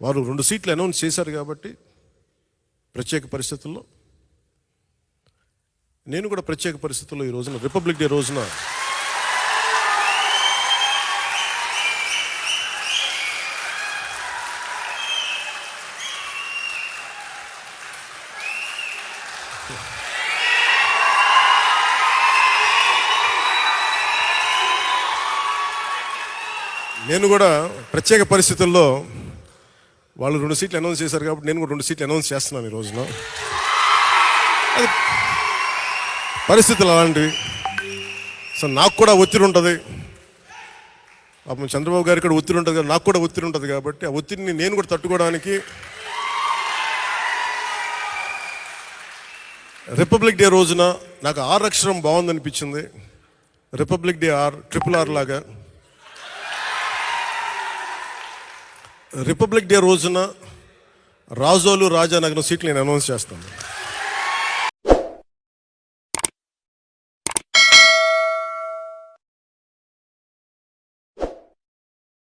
వారు 2 సీట్లు అనౌన్స్ చేశారు కాబట్టి ప్రత్యేక పరిస్థితుల్లో నేను కూడా ప్రత్యేక పరిస్థితుల్లో ఈ రోజున రిపబ్లిక్ డే రోజున నేను కూడా ప్రత్యేక పరిస్థితుల్లో వాళ్ళు 2 సీట్లు అనౌన్స్ చేశారు కాబట్టి నేను కూడా 2 సీట్లు అనౌన్స్ చేస్తున్నాను ఈ రోజున. అది పరిస్థితులు అలాంటివి. సో నాకు కూడా ఒత్తిడి ఉంటుంది, పాపం చంద్రబాబు గారికి కూడా ఒత్తిడి ఉంటుంది, నాకు కూడా ఒత్తిడి ఉంటుంది. కాబట్టి ఆ ఒత్తిడిని నేను కూడా తట్టుకోవడానికి రిపబ్లిక్ డే రోజున నాకు ఆర్ అక్షరం బాగుందనిపించింది. రిపబ్లిక్ డే RRR లాగా రిపబ్లిక్ డే రోజున రాజోలు రాజానగరం సీట్లు నేను అనౌన్స్ చేస్తాను.